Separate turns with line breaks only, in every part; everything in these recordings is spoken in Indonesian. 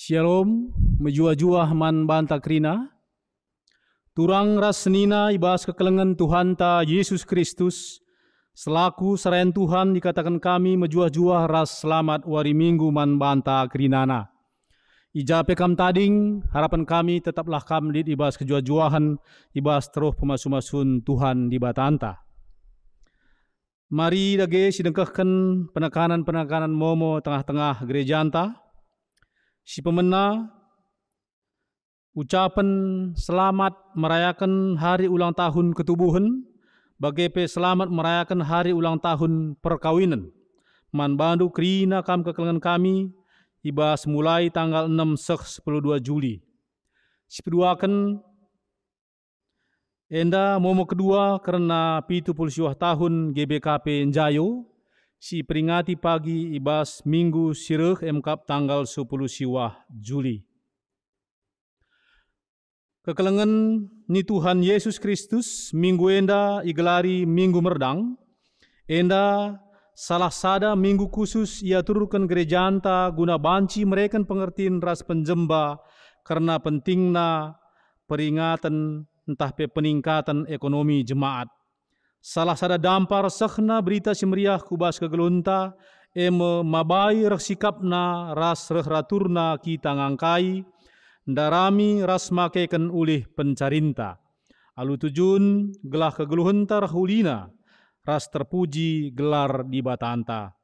Shalom, menjua-jua man banta krina. Turang ras senina ibas kekelengan Tuhan ta Yesus Kristus. Selaku serayan Tuhan dikatakan kami menjua-jua ras selamat wari minggu man banta krinana. Ijape kam tading, harapan kami tetaplah kam lid ibas kejua-juahan, ibas teruh pemasu-masun Tuhan di batanta. Mari dage sidengkahkan penekanan-penekanan momo tengah-tengah gereja anta. Si pemena ucapan selamat merayakan hari ulang tahun ketubuhan, bagepe selamat merayakan hari ulang tahun perkawinan. Man bandu krina kam kekelengan kami, ibas mulai tanggal 6/10/12 Juli. Si peduakan enda momo kedua karena 70 tahun GBKP Njayo, si peringati pagi ibas minggu sireh MKAP tanggal 10 Juli. Kekelengan ni Tuhan Yesus Kristus minggu enda igelari minggu merdang. Enda salah sada minggu khusus ia turunkan gereja anta guna banci mereka pengertian ras penjemba karena pentingna peringatan entah peningkatan ekonomi jemaat. Salah sada dampar sehna berita semeriah kubas kegelunta eme mabai reksikapna ras rehraturna kita ngangkai darami ras makeken ulih pencarinta. Alu tujun gelah kegeluhenta rahulina ras terpuji gelar di batanta.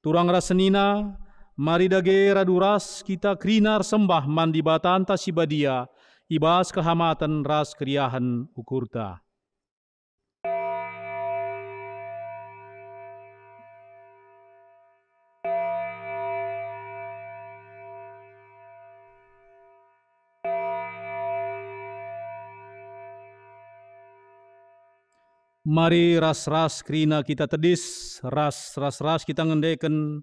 Turang ras senina mari dage raduras kita krinar sembah man di batanta sibadia ibas kehamatan ras keriahan ukurta. Mari ras-ras krina kita tedis, ras kita ngendeken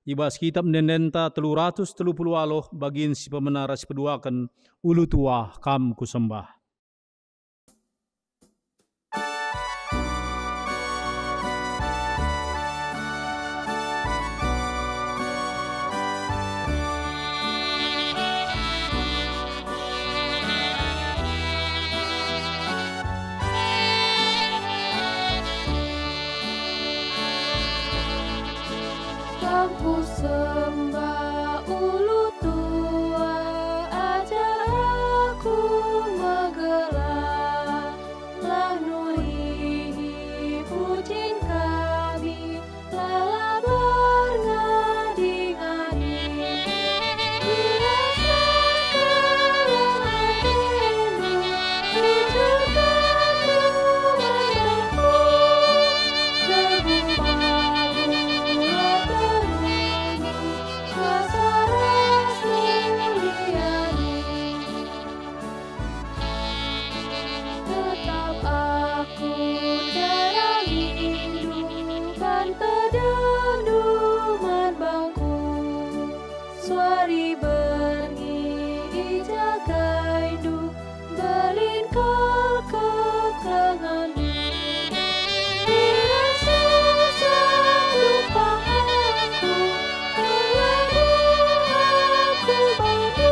ibas kitab nendenta 330 aloh bagin si pemenara si peduakan ulu tua kam kusembah.
Ku sembah ulu tua, ajar aku menggelar, lah nuri pujian kami, lala bernadi-ngadi. Dia sekarang rindu, tujukan rumahku, suari bengi jagaidu belin kol keklengandu dirasa salupa aku mengadu aku badu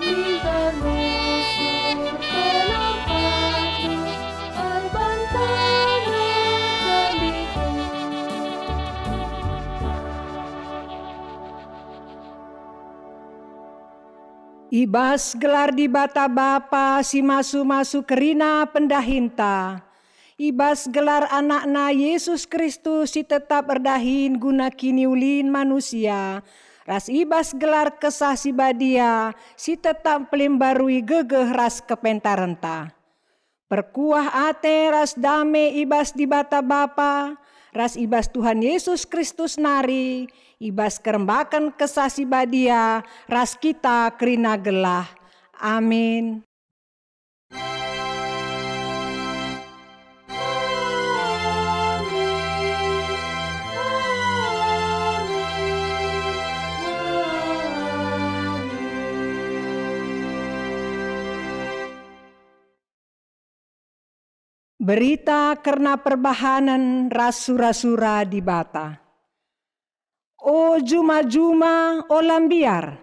mimbarmu sur kenapadu albantana kendiku.
Ibas gelar di bata bapa si masu-masu kerina pendahinta. Ibas gelar anakna Yesus Kristus si tetap berdahin guna kini ulin manusia. Ras ibas gelar kesah si badia si tetap pelimbarui gegeh ras kepentarenta. Perkuah ate ras dame ibas di bata bapa. Ras ibas Tuhan Yesus Kristus nari, ibas kerembakan kesasi badia, ras kita kerina gelah. Amin. Berita karena perbahanan rasura-sura di bata. O juma-juma o lambiar,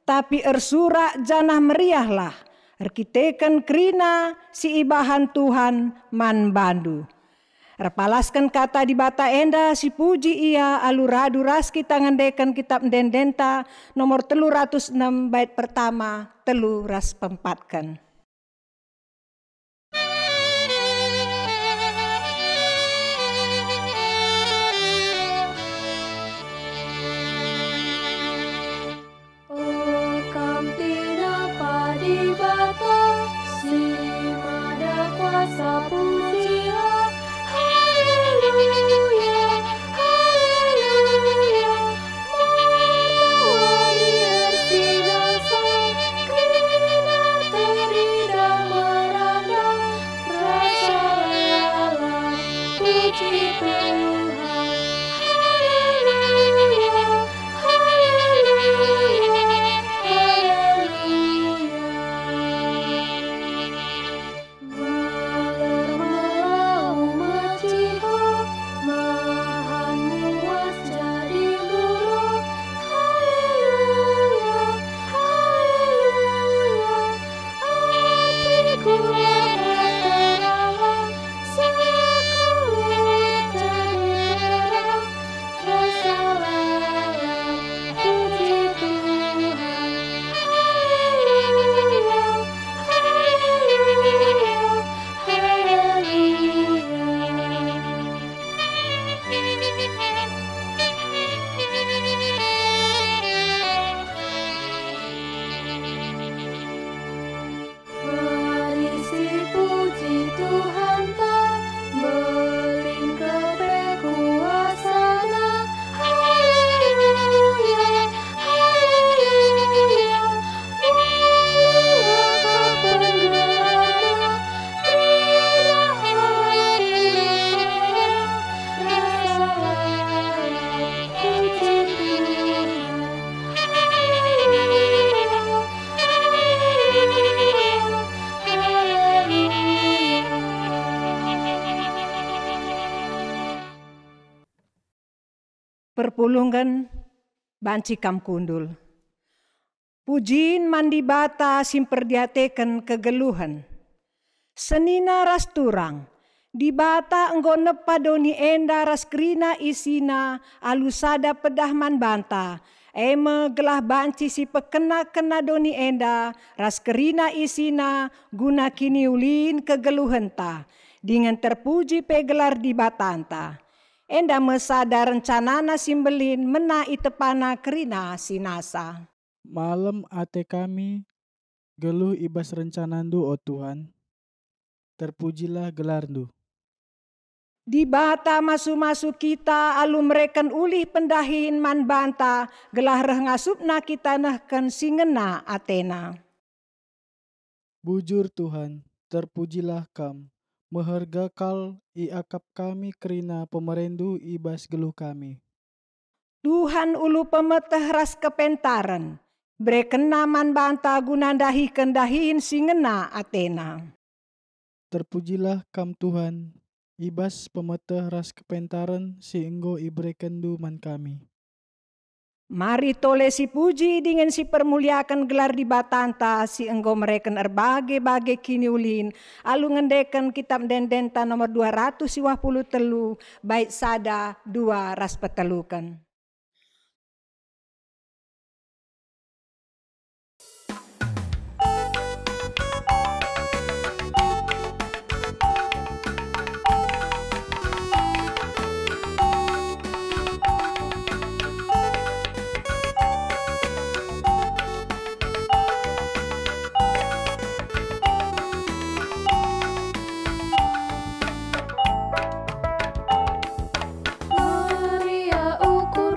Tapi ersurak janah meriahlah, erkiteken kerina si ibahan Tuhan man bandu. Repalaskan kata di bata enda si puji ia aluradu ras kita ngendeken kitab dendenta nomor 306 bait pertama telu ras pempatkan.
O kamtina padi bata si mada kuasa pujiha. Haleluya, haleluya. Mawari ersinasa krina terida merana rasa lala puji Tuhan. Haleluya, haleluya, haleluya. Malam meciho, mahan muas jadi buruk. Haleluya, haleluya. Apiku terang, sekuat jadi terang. Rasa lala puji Tuhan. Haleluya, haleluya, Mari si puji Tuhan ta belin kebekuasana. Haleluya, haleluya. Mulia kepengelana, Trina haleluya. Rasa puji Tuhan. Haleluya,
Perpulungan banci kam kundul. Pujin mandi bata simperdiateken kegeluhan. Senina ras turang. Di bata enggo nepa doni enda ras krina isina alusada pedah man banta. Eme gelah banci si pekena-kena doni enda ras kerina isina guna kini ulin kegeluhenta. Dengan terpuji pegelar di batanta. Enda mesada rencanana simbelin mena itepana kerina sinasa.
Malam ate kami geluh ibas rencanandu o Tuhan. Terpujilah gelardu.
Di bata masu-masu kita alu mereken ulih pendahin man banta gelah reh ngasupna kita nahken singena Athena.
Bujur Tuhan, terpujilah kam. Mehergakal iakap kami kerina pemerendu ibas geluh kami.
Tuhan ulu pemeteh ras kepentaran. Brekena man banta gunandahi kendahin singena Athena.
Terpujilah kam Tuhan, ibas pemeteh ras kepentaran si enggo ibrekendu man kami.
Mari tole si puji dengan si permuliakan gelar di batanta si enggo mereken erbage-bage kiniulin alu ngendeken kitab dendenta nomor 253 bait sada 2 ras petelukan.
Maria uku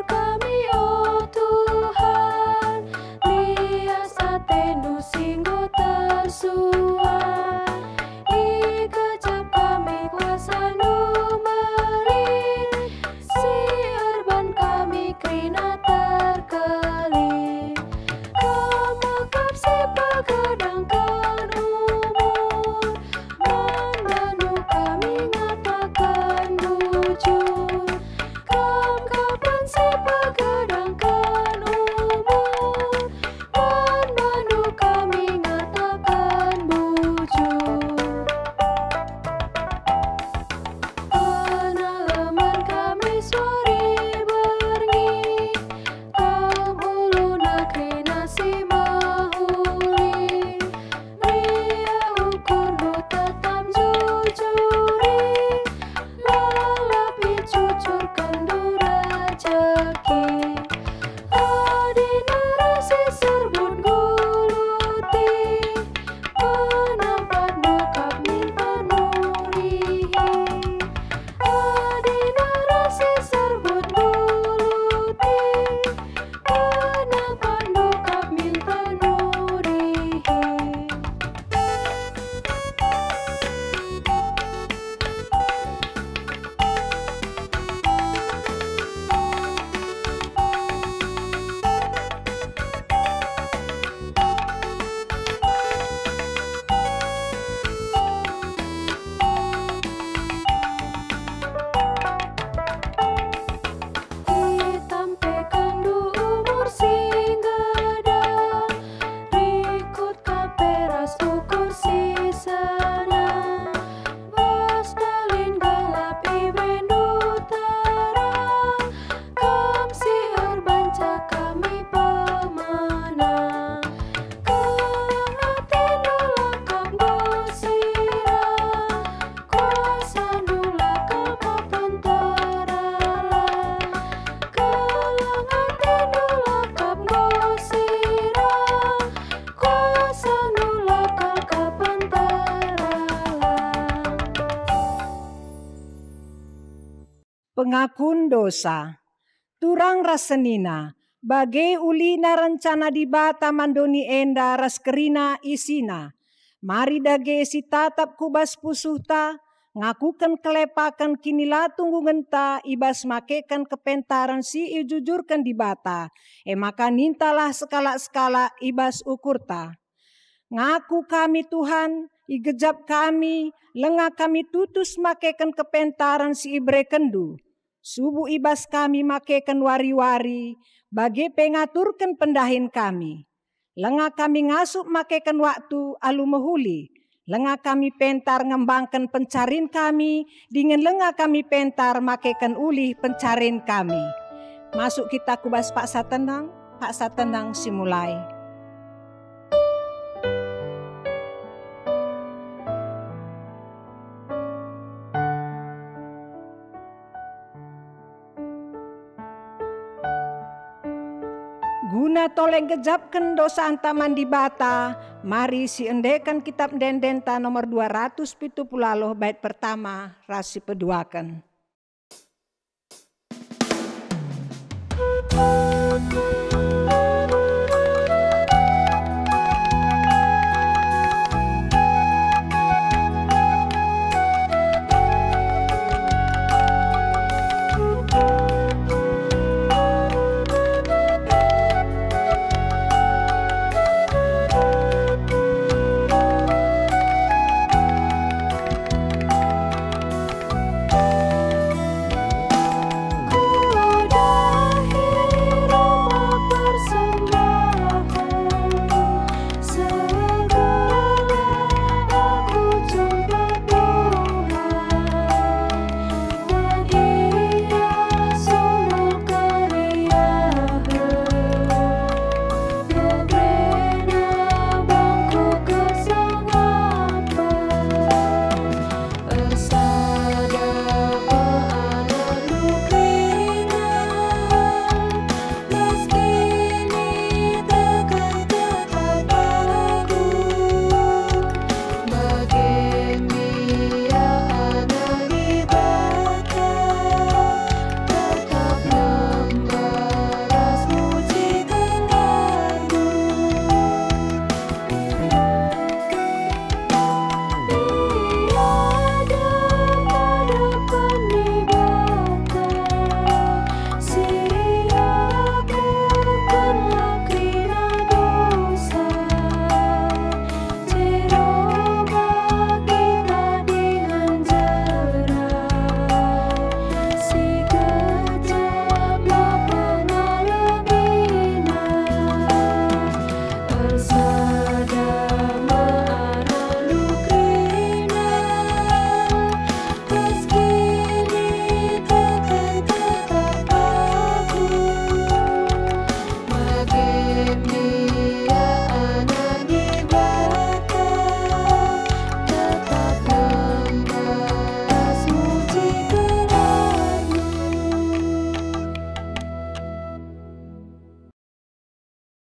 Pengakun dosa. Turang rasenina, bagai ulina rencana di bata mandoni enda ras kerina isina. Mari dage si tatap kubas pusuhta, ngakukan kelepakan kinila tunggu ngenta, ibas makekan kepentaran si ijujurkan di bata. Maka nintalah skala-skala ibas ukurta. Ngaku kami Tuhan, igejap kami, lengah kami tutus makekan kepentaran si ibre kendu. Subuh ibas kami makekan wari-wari, bagi pengaturkan pendahin kami. Lengah kami ngasup makekan waktu alu mehuli. Lengah kami pentar ngembangkan pencarin kami, dengan lengah kami pentar makekan uli pencarin kami. Masuk kita kubas Pak Satenang simulai. Guna toleng gejapkan dosa antaman di bata, mari si endekan kitab dendenta nomor 270 bait pertama rasi peduakan.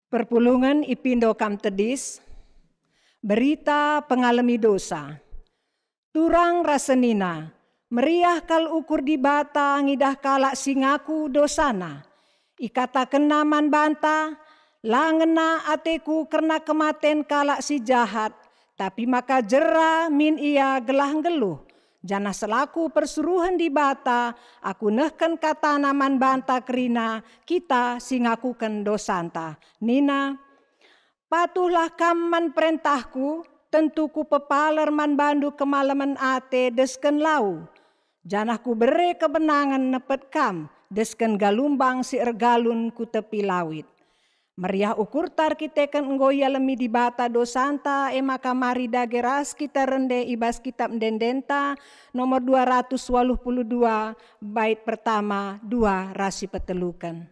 Perpulungan Ipindo Kam Tedis, berita pengalami dosa. Turang rasenina, meriah kal ukur di bata ngidah kalak singaku dosana. Ikataken naman banta, langena ateku karena kematen kalak si jahat, tapi maka jera min ia gelah geluh. Jana selaku persuruhan di bata, aku nehken kata naman banta kerina, kita singakuken dosanta. Nina, patuhlah kaman perintahku, tentuku pepaler man bandu kemalaman ate desken lau. Janahku bere kebenangan nepet kam, desken galumbang si ergalun ku tepi lawit. Meriah ukur tar kitekan enggoya lemi di bata dosanta, maka mari dageras kita rende ibas kitab dendenta nomor 282 bait pertama 2 rasi petelukan.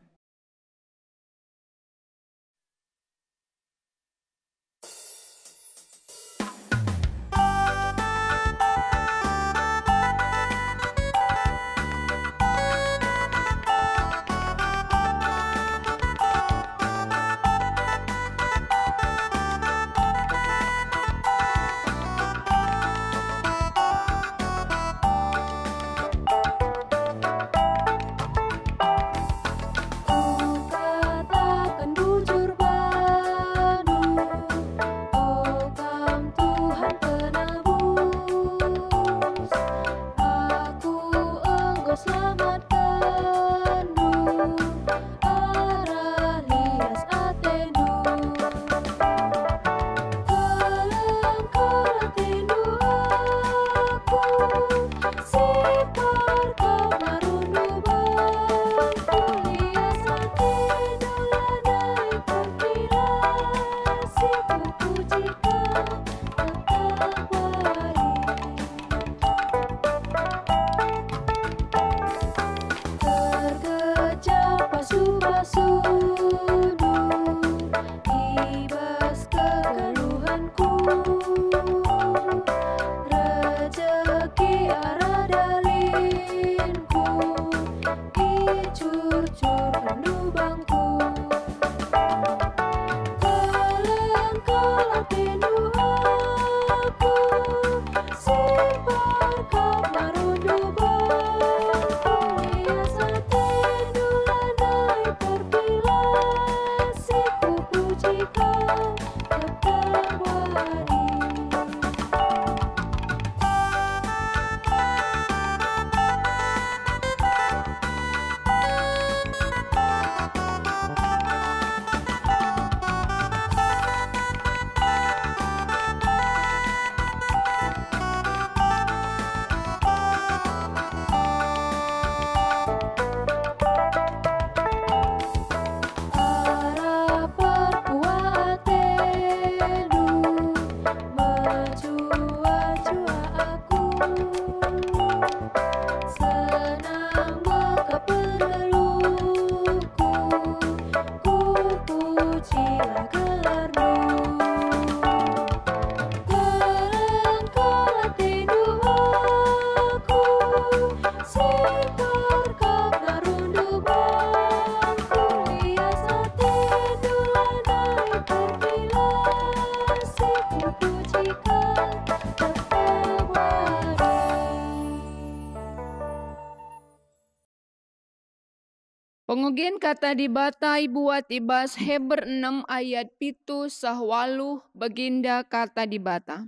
Pengugian kata dibatai buat ibas Heber 6 ayat 7 sahwaluh baginda kata dibata.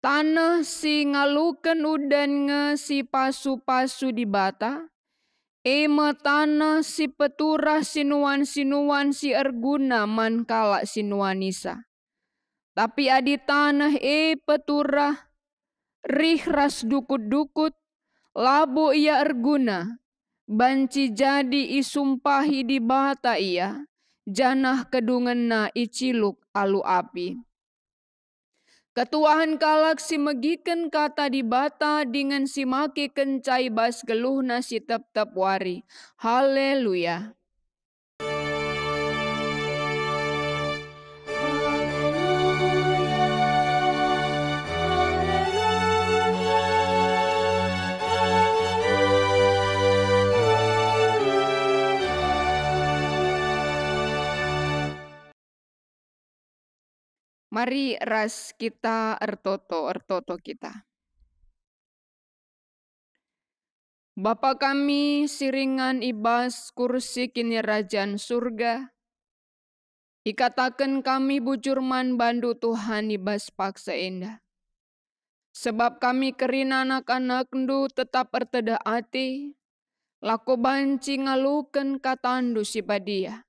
Tanah si ngaluken udan nge si pasu-pasu dibata. Ema tanah si peturah sinuan-sinuan si erguna man kala sinuanisa. Tapi adi tanah peturah rih ras dukut-dukut labo ia erguna. Banci jadi isumpahi di bata ia, janah kedungenna iciluk alu api. Ketuahan kalak si megiken kata di bata dengan si make kencai bas geluhna si tep-tep wari. Haleluya. Mari ras kita ertoto kita. Bapa kami siringan ibas kursi kini kerajaan surga. Ikatakan kami bujurman bandu Tuhan ibas paksa indah. Sebab kami kerin anak-anak ndu tetap ertedah ati. Lako banci ngaluken katandu si badia.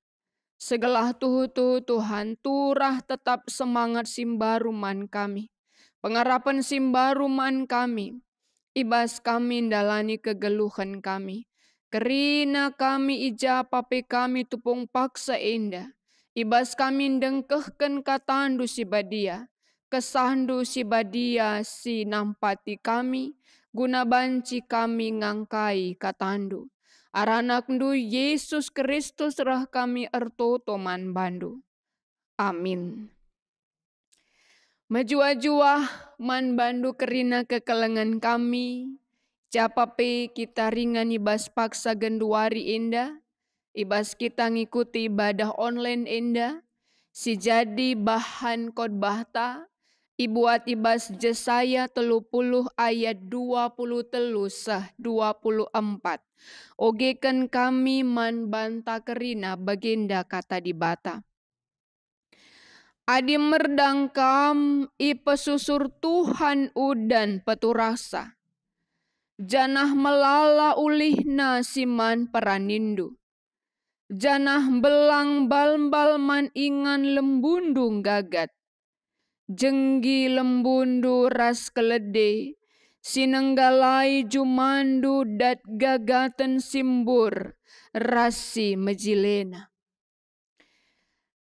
Segelah tuhu-tuhu Tuhan, turah tetap semangat simbaruman kami. Pengharapan simbaruman kami. Ibas kami ndalani kegeluhan kami. Kerina kami ija pape kami tupung paksa indah. Ibas kami dengkehken katandu si badia. Kesandu si badia si nampati kami. Guna banci kami ngangkai katandu. Aranak ndu Yesus Kristus rah kami ertoto man bandu. Amin. Majua-jua man bandu kerina kekelengan kami. Capape kita ringan ibas paksa genduari indah. Ibas kita ngikuti ibadah online indah. Si jadi bahan khotbah ta. Ibuat ibas Jesaya 30 ayat 23 sah 24. Ogekan kami man banta kerina baginda kata dibata. Adi merdang kam ipesusur Tuhan udan peturasa. Janah melala ulihna siman peranindu. Janah belang bal-bal man ingan lembundung gagat. Jenggi lembundu ras kelede, sinenggalai jumandu dat gagaten simbur, rasi mejilena.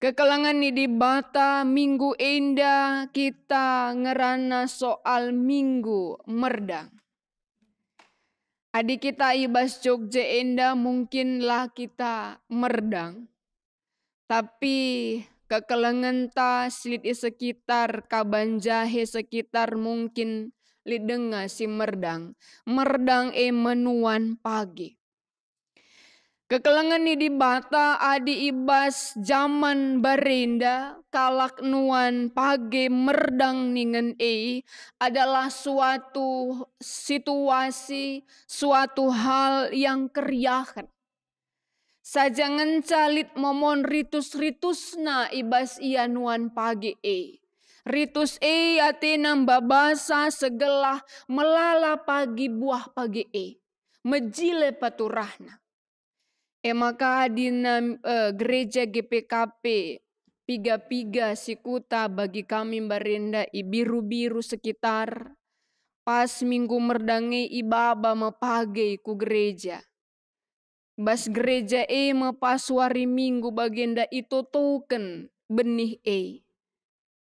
Kekelangan ni di bata minggu indah kita ngerana soal minggu merdang. Adik kita ibas Jogja indah mungkinlah kita merdang. Tapi kekelengan ta slit di sekitar kabanjahe sekitar mungkin lidenga si merdang. Merdang menuan pagi. Kekelengan ni di bata adi ibas zaman barenda kalak nuan pagi merdang ningen adalah suatu situasi, suatu hal yang keriahan. Saja ngencalit momon ritus-ritusna ibas ianuan pagi Ritus ate nambah basa segelah melala pagi buah pagi mejile paturahna. Maka dina gereja GPKP piga-piga sikuta bagi kami barenda biru-biru sekitar. Pas minggu merdange ibaba mapage ku gereja. Bas gereja mapaswari minggu bagenda itu token benih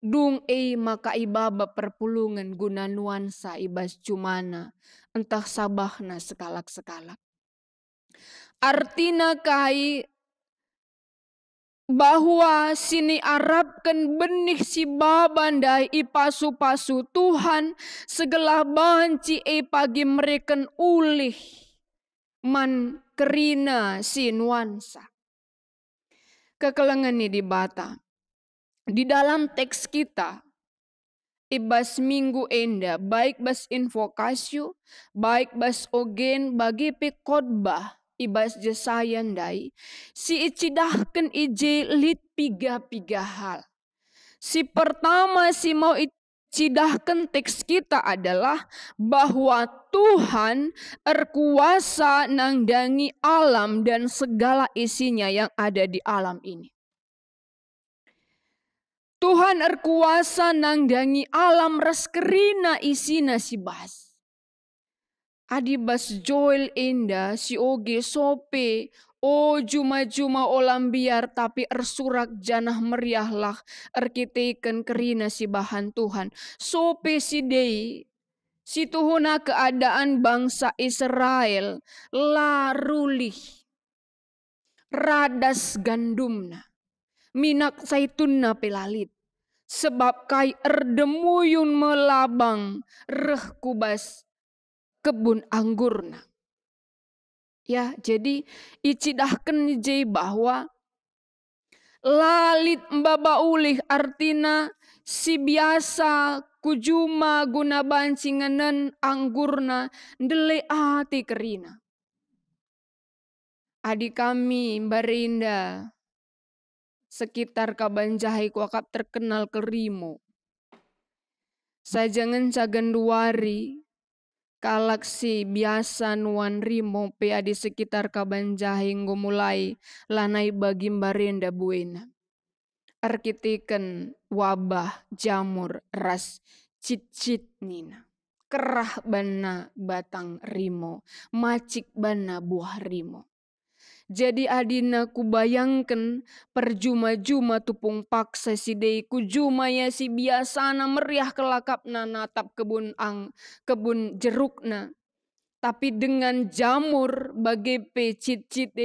Dung maka ibaba perpulungan guna nuansa ibas cumana entah sabahna sekalak-sekalak. Artina kai bahwa sini arabkan benih si babandai ipasu-pasu Tuhan segelah banci pagi mereken ulih man kerina si nuansa. Kekelengan ni di bata. Di dalam teks kita, ibas minggu enda, baik bas invokasio, baik bas ogen bagi pe khotbah, ibas jesayan dai, si icidahkan ije lit piga hal. Si pertama si mau cidahkan teks kita adalah bahwa Tuhan erkuasa nangdangi alam dan segala isinya yang ada di alam ini. Tuhan erkuasa nangdangi alam reskerina isina si bas. Adi bas Joel enda si oge sope o juma-juma olam biar tapi ersurak janah meriahlah erkiteken kerina si bahan Tuhan. Sope si dei si tuhuna keadaan bangsa Israel larulih radas gandumna minak zaitunna pelalit. Sebab kai erdemuyun melabang reh kubas kebun anggurna. Ya, jadi icidahkan jai bahwa lalit mbaba ulih artina si biasa kujuma guna bancinganan anggurna ndele ati kerina. Adik kami Barinda sekitar Kabanjahai kuakap terkenal kerimo. Sajangan caganduari kalaksi biasa nuan rimo pea di sekitar Kabanjahai mulai lanai bagi Barinda buena. Arkiteken wabah jamur ras cicit nina. Kerah bana batang rimo, macik bana buah rimo. Jadi adina kubayangkan perjuma-juma tupung paksa si dei kujuma ya si biasana meriah kelakapna natap kebun jerukna. Tapi dengan jamur bagai pecit-cit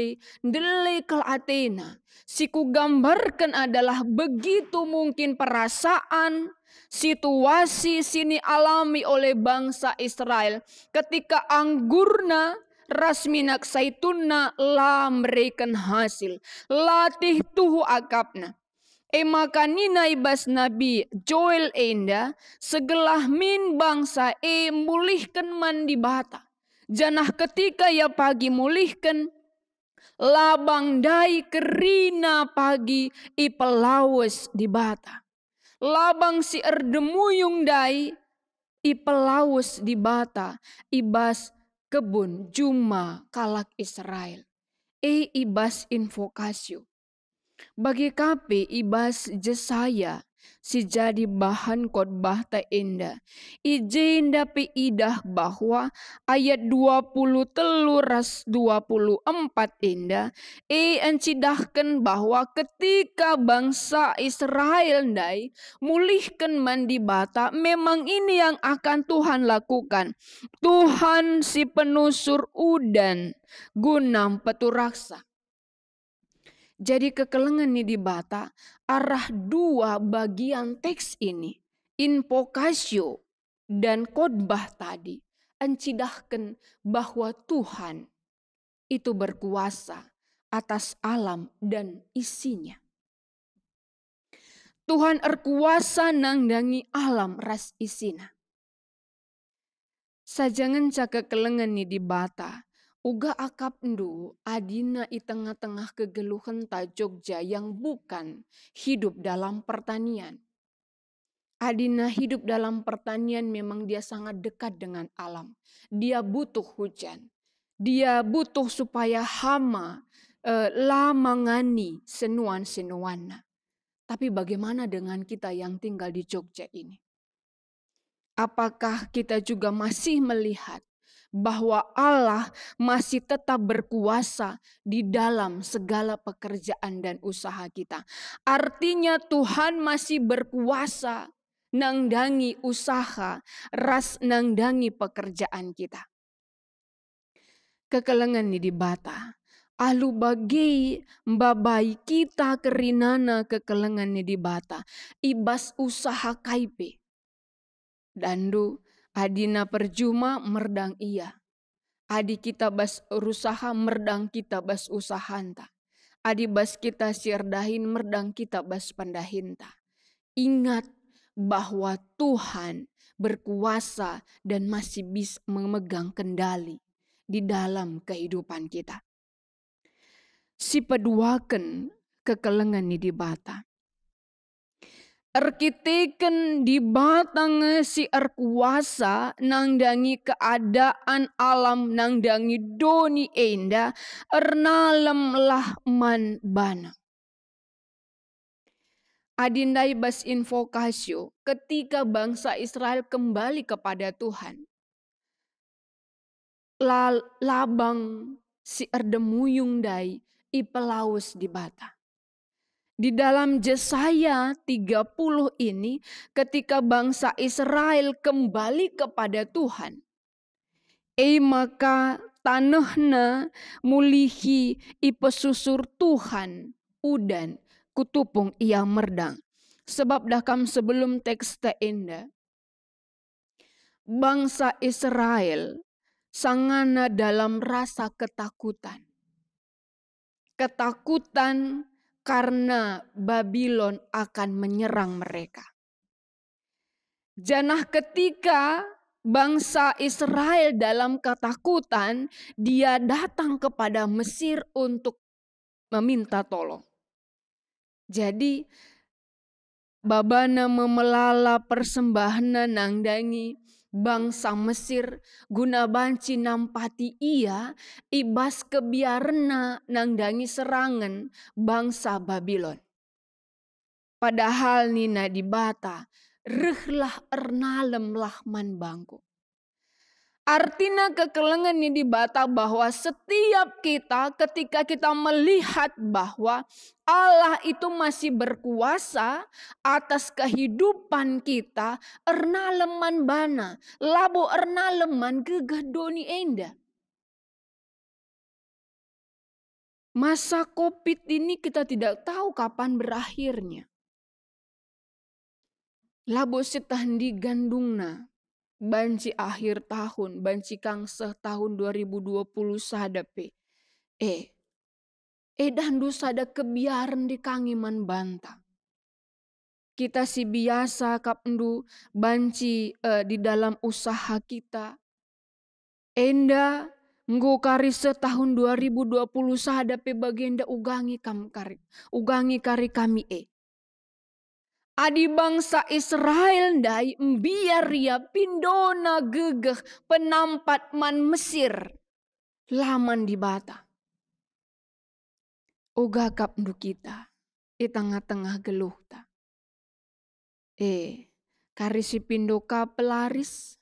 ndele kal atena. Si ku gambarkan adalah begitu mungkin perasaan, situasi sini alami oleh bangsa Israel ketika anggurna rasminak zaitunna la memberikan hasil. Latih tuhu akapna. Makanina ibas Nabi Joel enda segelah min bangsa mulihkan mandi bata. Janah ketika ya pagi mulihkan labang dai kerina pagi ipelawes di bata. Labang si erdemuyung dai ipelawes di bata ibas kebun juma kalak Israel. Ibas invokasio. Bagi kape ibas Jesaya si jadi bahan khotbah ta enda. Ijenda pe idah bahwa ayat 23 ras 24 enda. Encidahkan bahwa ketika bangsa Israel ndai mulihkan mandi bata, memang ini yang akan Tuhan lakukan. Tuhan si penusur udan gunam peturaksa. Jadi kekelengan ini di bata arah dua bagian teks ini. Invokasio dan khotbah tadi. Encidahkan bahwa Tuhan itu berkuasa atas alam dan isinya. Tuhan erkuasa nangdangi alam ras isina. Sajangan caka kelengan ini di bata. Uga akap ndu adina i tengah-tengah kegeluhan ta Jogja yang bukan hidup dalam pertanian. Adina hidup dalam pertanian memang dia sangat dekat dengan alam. Dia butuh hujan. Dia butuh supaya hama lamangani senuan-senuanna. Tapi bagaimana dengan kita yang tinggal di Jogja ini? Apakah kita juga masih melihat bahwa Allah masih tetap berkuasa di dalam segala pekerjaan dan usaha kita? Artinya Tuhan masih berkuasa nangdangi usaha, ras nangdangi pekerjaan kita. Kekelengan di bata. Alu bagi mbabai kita kerinana kekelengan di bata. Ibas usaha kaipe. Dandu adina perjuma merdang iya. Adi kita bas usaha merdang kita bas usahanta. Adi bas kita sirdahin merdang kita bas pandahinta. Ingat bahwa Tuhan berkuasa dan masih bisa memegang kendali di dalam kehidupan kita. si peduaken kekelengan ni di bata. Erkiteken di batang si erkuasa nangdangi keadaan alam nangdangi doni enda ernalem lah man bana. Adindai bas invokasio ketika bangsa Israel kembali kepada Tuhan. Labang si erdemuyung dai ipelaus di bata. Di dalam Yesaya 30 ini ketika bangsa Israel kembali kepada Tuhan. Maka tanahna mulihi ipesusur Tuhan udan kutupung ia merdang. Sebab dakam sebelum teks enda. Bangsa Israel sangana dalam rasa ketakutan. Ketakutan karena Babylon akan menyerang mereka. Janah ketika bangsa Israel dalam ketakutan, dia datang kepada Mesir untuk meminta tolong. Jadi babana memelala persembahan nangdangi bangsa Mesir guna banci nampati ia ibas kebiarna nangdangi serangan bangsa Babylon. Padahal nina di bata rehlah ernalem lahman bangku. Artinya kekelengan ini di bata bahwa setiap kita ketika kita melihat bahwa Allah itu masih berkuasa atas kehidupan kita, ernaleman bana, labo ernaleman gegah doni enda. Masa COVID ini kita tidak tahu kapan berakhirnya. Labo setahun gandungna. Banci akhir tahun, banci kangseh tahun 2020 sadape. Dandu sada kebiaran di kangiman banta. Kita si biasa kapndu banci di dalam usaha kita. Enda nggo kari setahun 2020 sadape bagenda ugangi kari kami Adi bangsa Israel ndai biar ya pindona gegeh penampat man Mesir laman di bata. Oga kapndu kita di tengah-tengah geluh ta. Kari si pindo ka pelaris.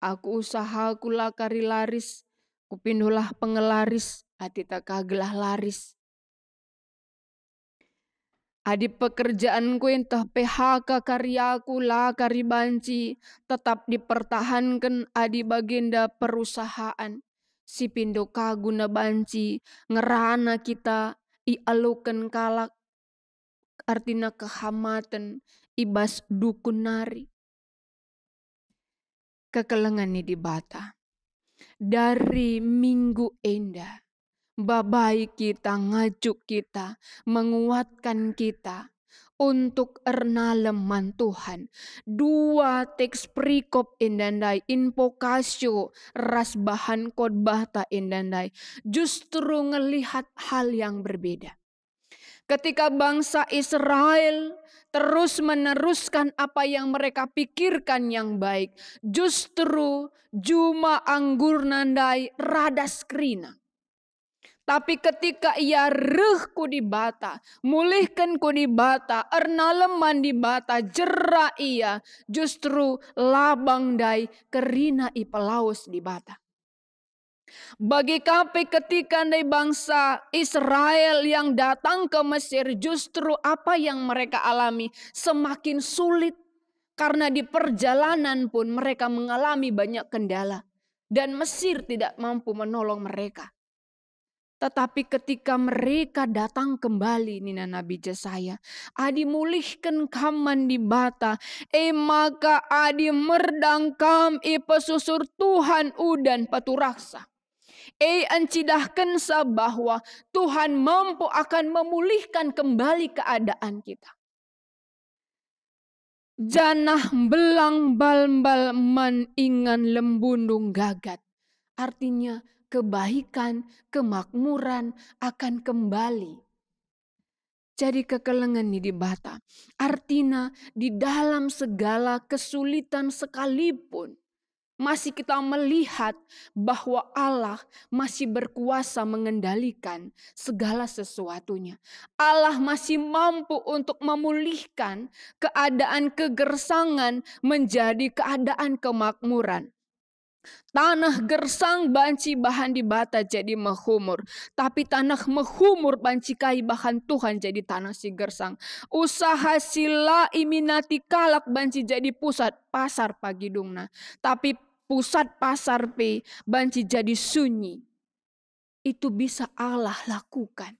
Aku usaha kula kari laris. Kupindolah pengelaris. Ati tak kagelah laris. Adi pekerjaanku entah PHK karyaku lah kari banci tetap dipertahankan adi bagenda perusahaan. Si pindo kaguna banci ngerana kita ialukan kalak artinya kehamatan ibas dukun nari. Kekelengan ini di bata. Dari minggu enda. Babai kita, ngajuk kita, menguatkan kita untuk ernaleman Tuhan. Dua teks perikop indandai, invokasio ras bahan khotbah ta indandai. Justru ngelihat hal yang berbeda. Ketika bangsa Israel terus meneruskan apa yang mereka pikirkan yang baik. Justru juma anggur nandai radas krina. Tapi ketika ia rehku di bata, mulihkanku di bata, ernaleman di bata, jera ia, justru labang dai kerina ipelaus di bata. Bagi kape ketika dari bangsa Israel yang datang ke Mesir, justru apa yang mereka alami semakin sulit. Karena di perjalanan pun mereka mengalami banyak kendala. Dan Mesir tidak mampu menolong mereka. Tetapi ketika mereka datang kembali Nina Nabi Yesaya, adi mulihkan kaman di bata, maka adi merdang kam pesusur Tuhan udan paturaksa. Ancidahkan sa bahwa Tuhan mampu akan memulihkan kembali keadaan kita. Janah belang bal-bal man ingan lembundung gagat. Artinya kebaikan, kemakmuran akan kembali. Jadi kekelengan ini di bata. Artinya di dalam segala kesulitan sekalipun, masih kita melihat bahwa Allah masih berkuasa mengendalikan segala sesuatunya. Allah masih mampu untuk memulihkan keadaan kegersangan menjadi keadaan kemakmuran. Tanah gersang banci bahan di bata jadi menghumur. Tapi tanah menghumur banci kai bahan Tuhan jadi tanah si gersang. Usaha sila iminati kalak banci jadi pusat pasar pagidungna. Tapi pusat pasar pe banci jadi sunyi. Itu bisa Allah lakukan.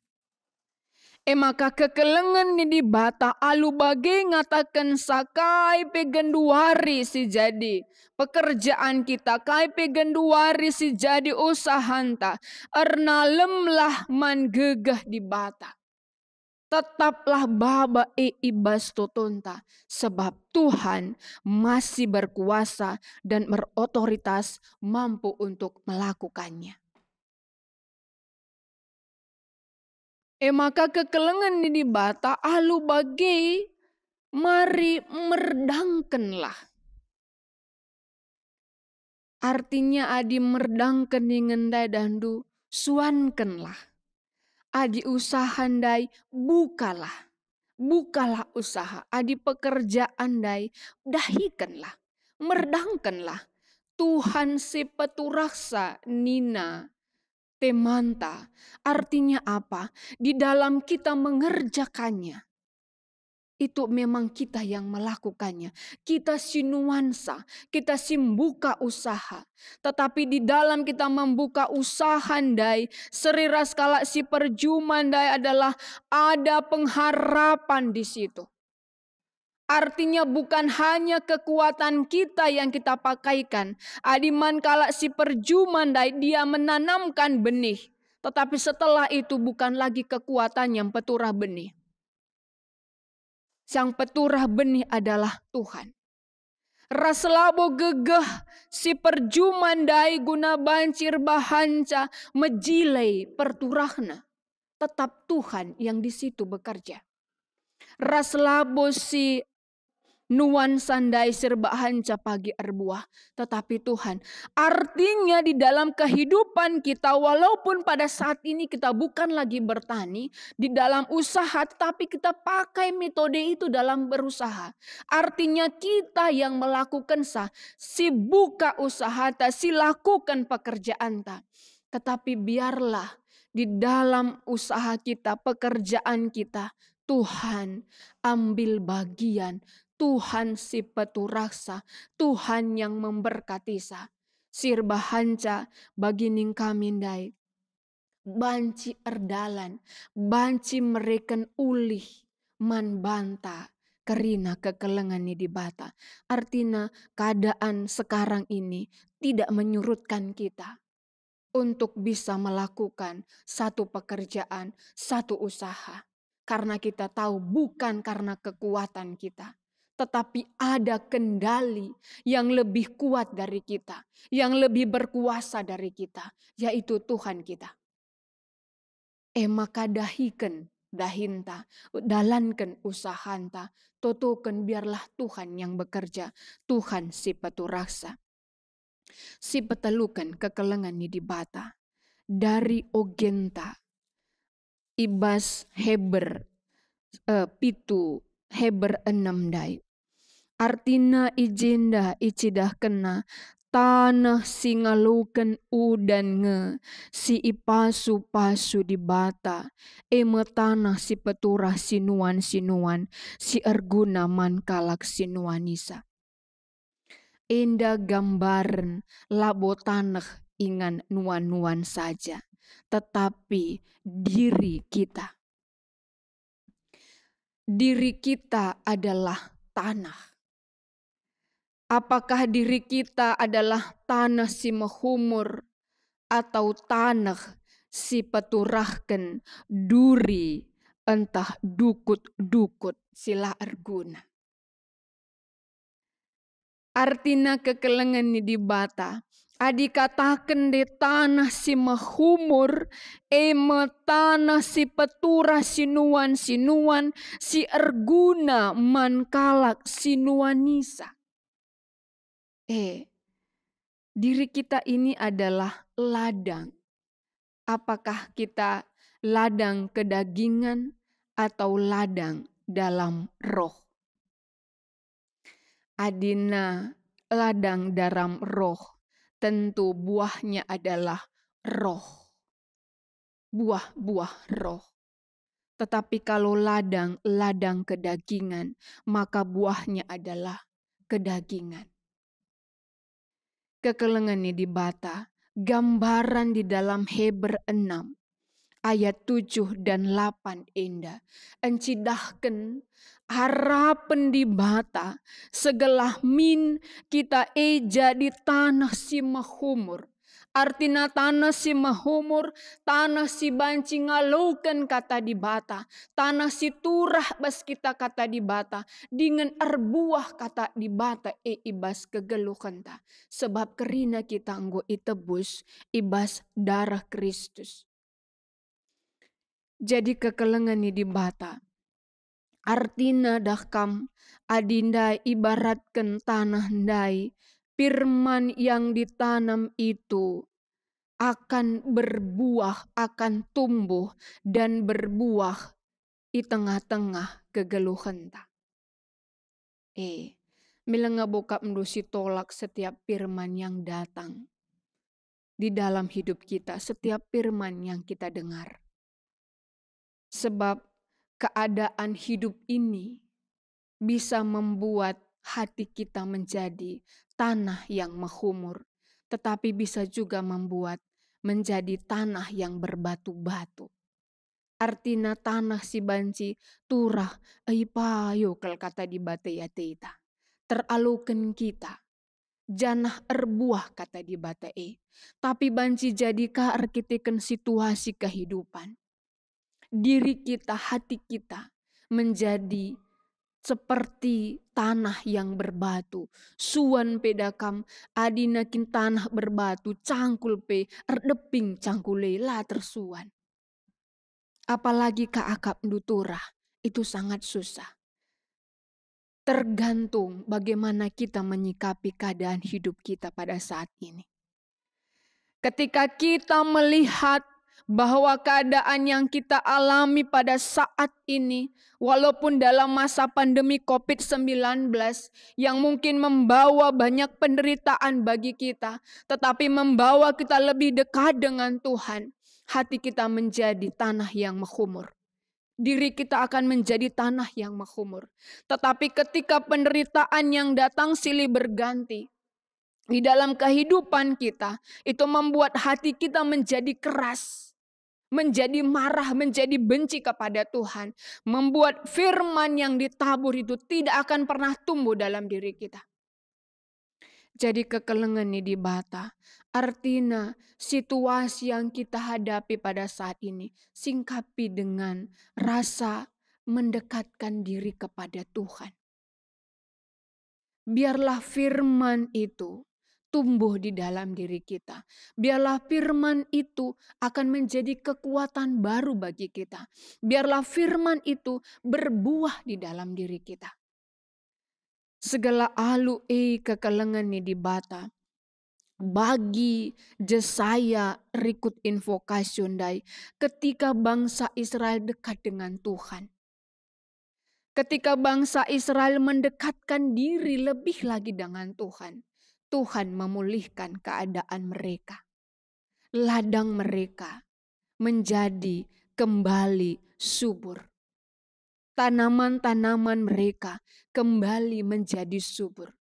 Maka kekelengan ni di bata alu bagai ngatakan sakai pegenduari si jadi pekerjaan kita kai pegenduari si jadi usahanta erna lemlah man gegah di bata. Tetaplah baba ibas totonta sebab Tuhan masih berkuasa dan berotoritas mampu untuk melakukannya. Maka kekelengan di bata alu bagai mari merdangkenlah. Artinya adi merdangken ngendai dandu suankenlah. Adi usaha ndai bukalah. Bukalah usaha. Adi pekerjaan ndai dahikanlah. Merdangkenlah. Tuhan si peturaksa nina temanta. Artinya apa? Di dalam kita mengerjakannya. Itu memang kita yang melakukannya. Kita si nuansa, kita si membuka usaha. Tetapi di dalam kita membuka usaha ndai, seriras kala si perjuman ndai adalah ada pengharapan di situ. Artinya bukan hanya kekuatan kita yang kita pakaikan. Adiman kala si perjuman ndai dia menanamkan benih. Tetapi setelah itu bukan lagi kekuatan yang peturah benih. Sang peturah benih adalah Tuhan. Raslabo gegeh si perjuman dai guna bancir bahanca mejilai perturahna. Tetap Tuhan yang di situ bekerja. Raslabo si nuansa dai serba hanca pagi erbuah. Tetapi Tuhan. Artinya di dalam kehidupan kita walaupun pada saat ini kita bukan lagi bertani. Di dalam usaha tetapi kita pakai metode itu dalam berusaha. Artinya kita yang melakukan si buka usaha ta, si lakukan pekerjaan ta. Tetapi biarlah di dalam usaha kita, pekerjaan kita. Tuhan ambil bagian. Tuhan si peturaksa, Tuhan yang memberkati sa. Sirba hanca bagi ning kami ndai. Banci erdalan, banci mereken ulih, man banta, kerina kekelengan ni di bata. Artinya keadaan sekarang ini tidak menyurutkan kita untuk bisa melakukan satu pekerjaan, satu usaha. Karena kita tahu bukan karena kekuatan kita. Tetapi ada kendali yang lebih kuat dari kita. Yang lebih berkuasa dari kita. Yaitu Tuhan kita. Maka dahinta. Dalankan usahanta. Totoken biarlah Tuhan yang bekerja. Tuhan si peturaksa. Si petelukan kekelengan ni di bata. Dari ogenta. Ibas Heber. Pitu. Heber 6 dai. Artina ijenda icidah kena tanah singalukan udan nge si ipasu-pasu di bata eme tanah si peturah sinuan si erguna man kalak sinuanisa. Enda gambaran labo tanah ingan nuan-nuan saja tetapi diri kita. Diri kita adalah tanah. Apakah diri kita adalah tanah si menghumur atau tanah si peturahkan duri entah dukut-dukut sila erguna. Artinya kekelengan ni di bata Adi katakan de tanah si mahumur, tanah si petura sinuan si erguna mankalak sinuanisa. Diri kita ini adalah ladang. Apakah kita ladang kedagingan atau ladang dalam roh? Adina ladang dalam roh. Tentu buahnya adalah roh. Buah-buah roh. Tetapi kalau ladang kedagingan, maka buahnya adalah kedagingan. Kekelengan ini dibata, gambaran di dalam Hebrew 6, ayat 7 dan 8 indah. Encidahkan harapan di bata segala min kita eja di tanah si mahumur. Artinya tanah si mahumur, tanah si banci ngalukan kata di bata, tanah si turah bas kita kata di bata, dengan arbuah kata di bata ibas kegeluhan ta. Sebab kerina kita anggo itebus ibas darah Kristus. Jadi kekelengan ini di bata. Artina dahkam adinda ibaratkan tanah ndai. Firman yang ditanam itu akan berbuah, akan tumbuh dan berbuah di tengah-tengah kegeluhan ta. Milenga bokap mendusi tolak setiap firman yang datang di dalam hidup kita, setiap firman yang kita dengar. Sebab keadaan hidup ini bisa membuat hati kita menjadi tanah yang mahumur. Tetapi bisa juga membuat menjadi tanah yang berbatu-batu. Artinya tanah si banci turah payo kal kata di bate ya teita. Teralukan kita. Janah erbuah kata di bate Tapi banci jadikah arkiteken situasi kehidupan. Diri kita, hati kita menjadi seperti tanah yang berbatu. Suan pedakam adinakin tanah berbatu cangkul pe erdeping cangkule lah tersuan. Apalagi keakap duturah itu sangat susah. Tergantung bagaimana kita menyikapi keadaan hidup kita pada saat ini. Ketika kita melihat bahwa keadaan yang kita alami pada saat ini, walaupun dalam masa pandemi COVID-19 yang mungkin membawa banyak penderitaan bagi kita, tetapi membawa kita lebih dekat dengan Tuhan, hati kita menjadi tanah yang mahumur. Diri kita akan menjadi tanah yang mahumur. Tetapi ketika penderitaan yang datang silih berganti, di dalam kehidupan kita, itu membuat hati kita menjadi keras. Menjadi marah, menjadi benci kepada Tuhan. Membuat firman yang ditabur itu tidak akan pernah tumbuh dalam diri kita. Jadi kekelengan ini dibata. Artinya situasi yang kita hadapi pada saat ini. Singkapi dengan rasa mendekatkan diri kepada Tuhan. Biarlah firman itu tumbuh di dalam diri kita. Biarlah firman itu akan menjadi kekuatan baru bagi kita. Biarlah firman itu berbuah di dalam diri kita. Segala alu kekelengan ni dibata. Bagi Jesaya rikut invokasi dai ketika bangsa Israel dekat dengan Tuhan. Ketika bangsa Israel mendekatkan diri lebih lagi dengan Tuhan. Tuhan memulihkan keadaan mereka. Ladang mereka menjadi kembali subur. Tanaman-tanaman mereka kembali menjadi subur.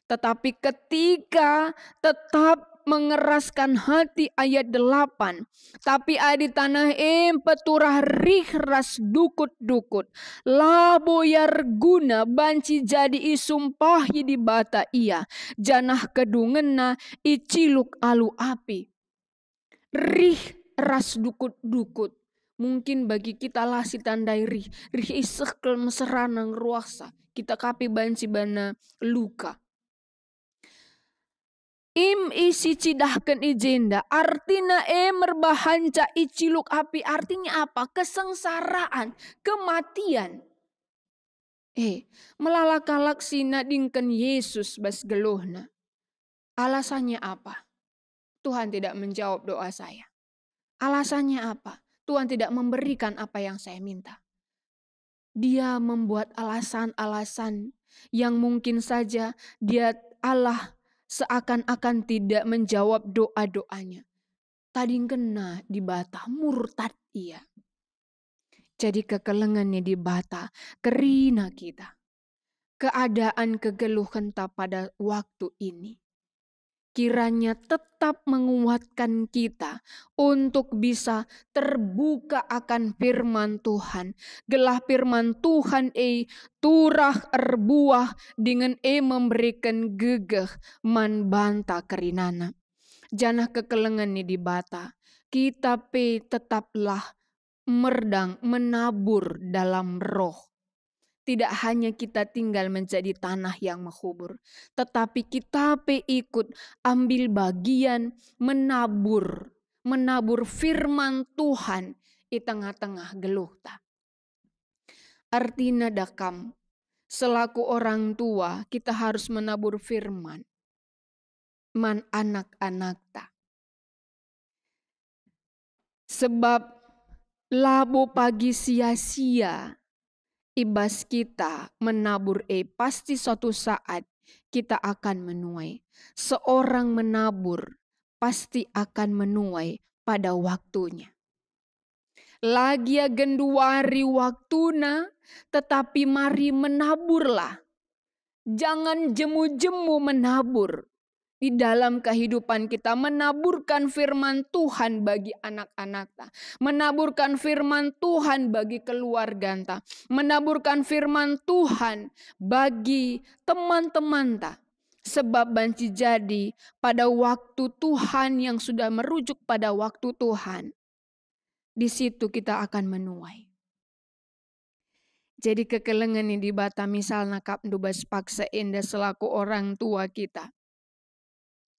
Tetapi ketika tetap mengeraskan hati ayat 8. Tapi adi tanah peturah rih ras dukut-dukut. Labo yarguna banci jadi isumpahi di bata ia. Janah kedungena iciluk alu api. Rih ras dukut-dukut. Mungkin bagi kita lah si tandai rih. Rih isekel meseranang ruasa. Kita kapi banci bana luka. isi cidahkan ijenda. Artinya merbahanca iciluk api. Artinya apa? Kesengsaraan, kematian. Melalakalak sina dingken Yesus bas geluhna. Alasannya apa? Tuhan tidak menjawab doa saya. Alasannya apa? Tuhan tidak memberikan apa yang saya minta. Dia membuat alasan-alasan yang mungkin saja Allah seakan-akan tidak menjawab doa-doanya. Tadi kena dibata, murtad ia. Jadi kekelengannya dibata, kerina kita. Keadaan kegeluhan pada waktu ini. Kiranya tetap menguatkan kita untuk bisa terbuka akan firman Tuhan. Gelah firman Tuhan turah erbuah dengan memberikan gegeh man banta kerinana. Janah kekelengan ni dibata. Kita tetaplah merdang menabur dalam roh. Tidak hanya kita tinggal menjadi tanah yang menghubur, tetapi kita ikut ambil bagian menabur firman Tuhan di tengah-tengah geluh ta. Artinya dakam, selaku orang tua kita harus menabur firman man anak-anak ta. Sebab labo pagi sia-sia. Ibas kita menabur pasti suatu saat kita akan menuai. Seorang menabur pasti akan menuai pada waktunya. Lagi genduari waktuna, tetapi mari menaburlah. Jangan jemu-jemu menabur. Di dalam kehidupan kita menaburkan firman Tuhan bagi anak-anak ta. Menaburkan firman Tuhan bagi keluarga ta. Menaburkan firman Tuhan bagi teman-teman ta. Sebab banci jadi pada waktu Tuhan yang sudah merujuk pada waktu Tuhan. Di situ kita akan menuai. Jadi kekelengan ini dibata misalnya kap dubas paksa indah selaku orang tua kita.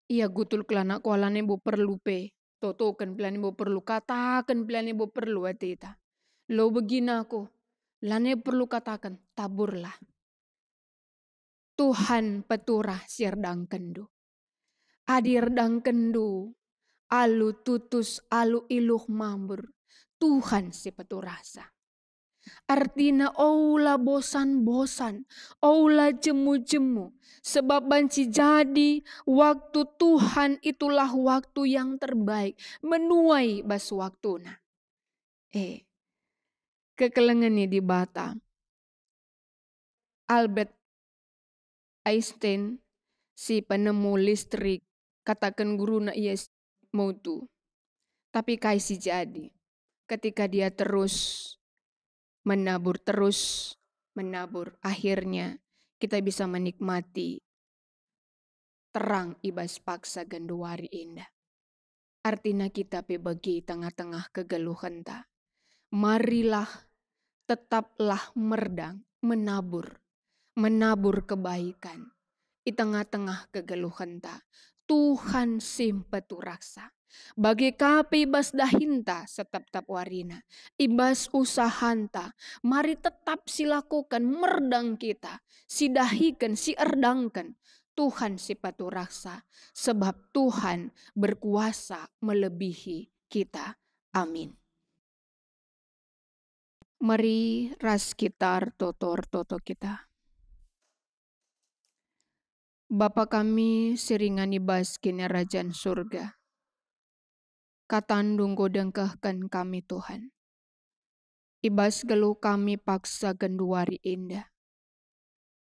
Iya gutul kelana kualane bu perlu toto kan pelani bu perlu katakan pelani bu perlu atita. Lo begina aku, lane perlu katakan taburlah. Tuhan peturah sirdang kendu. Adir dang kendu, alu tutus alu iluh mambur. Tuhan si peturasa. Artinya oula bosan-bosan, oula jemu-jemu. Sebab banci jadi waktu Tuhan itulah waktu yang terbaik. Menuai bas waktuna. Kekelengannya di bata. Albert Einstein si penemu listrik katakan guruna ia mau tu. Tapi kaisi jadi ketika dia terus menabur, akhirnya kita bisa menikmati terang ibas paksa genduari indah. Artinya kita bagi tengah-tengah kegeluhan ta. Marilah tetaplah merdang, menabur kebaikan di tengah-tengah kegeluhan ta. Tuhan simpetu raksa. Bagi kapi ibas dahinta setap-tap warina. Ibas usahanta. Mari tetap silakukan merdang kita. Sidahikan, erdangkan. Tuhan sipatu raksa. Sebab Tuhan berkuasa melebihi kita. Amin. Mari ras kitar toto kita. Bapa kami seringan ibas kini kerajaan surga. Katandung godengkahkan kami Tuhan. Ibas geluh kami paksa genduari indah.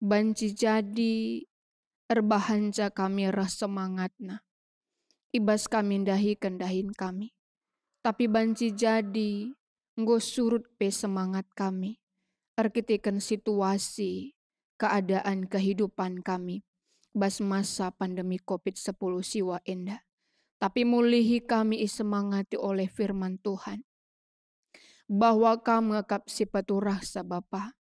Banci jadi erbahanca kami rasa semangatna. Ibas kami dahin kami. Tapi banci jadi nggo surut pe semangat kami. Arkitikan situasi keadaan kehidupan kami. Bas masa pandemi COVID-10 siwa indah. Tapi mulihi kami isemangati oleh firman Tuhan. Bahwa kamu ngekap sipatu rasa Bapa.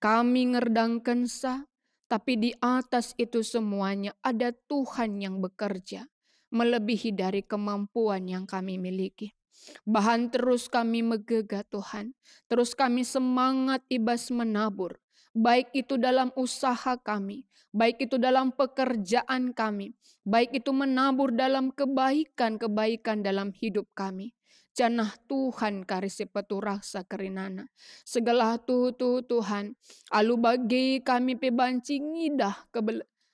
Kami ngerdangkan sa. Tapi di atas itu semuanya ada Tuhan yang bekerja. melebihi dari kemampuan yang kami miliki. Bahan terus kami megegah Tuhan, terus kami semangat ibas menabur, baik itu dalam usaha kami, baik itu dalam pekerjaan kami, baik itu menabur dalam kebaikan-kebaikan dalam hidup kami. Janah Tuhan karisi peturaksa kerinana. Segala Tuhan, alu bagi kami pebanci ngidah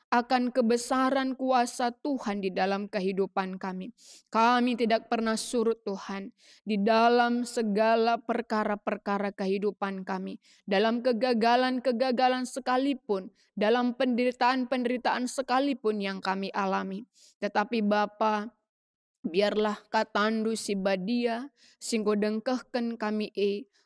akan kebesaran kuasa Tuhan di dalam kehidupan kami. Kami tidak pernah surut Tuhan di dalam segala perkara-perkara kehidupan kami. Dalam kegagalan-kegagalan sekalipun, dalam penderitaan-penderitaan sekalipun yang kami alami. Tetapi Bapa, biarlah katandu si badia, singgo dengkehken kami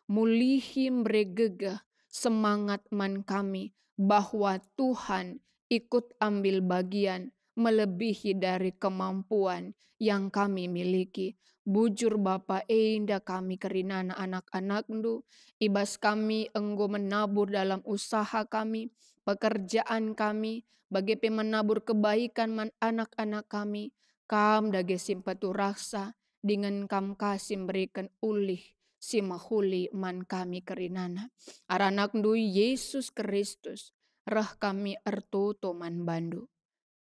mulihi mregegah semangat man kami, bahwa Tuhan ikut ambil bagian melebihi dari kemampuan yang kami miliki. Bujur Bapa indah kami kerinana anak-anak ndu, ibas kami enggo menabur dalam usaha kami, pekerjaan kami, bagi menabur kebaikan man anak-anak kami, kam dage simpatu raksa, dengan kam kasim berikan ulih si mahuli man kami kerinana. Aranak ndu Yesus Kristus, rah kami ertuto man bandu.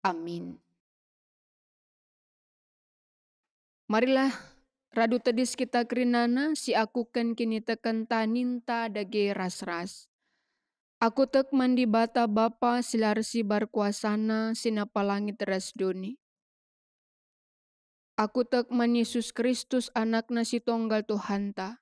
Amin. Marilah radu tedis kita kerinana, si aku ken kini teken taninta dage ras-ras. Aku tek mandi bata Bapa silarsi barkuasana sinapa langit ras doni. Aku tek man Yesus Kristus anak nasi tonggal Tuhanta.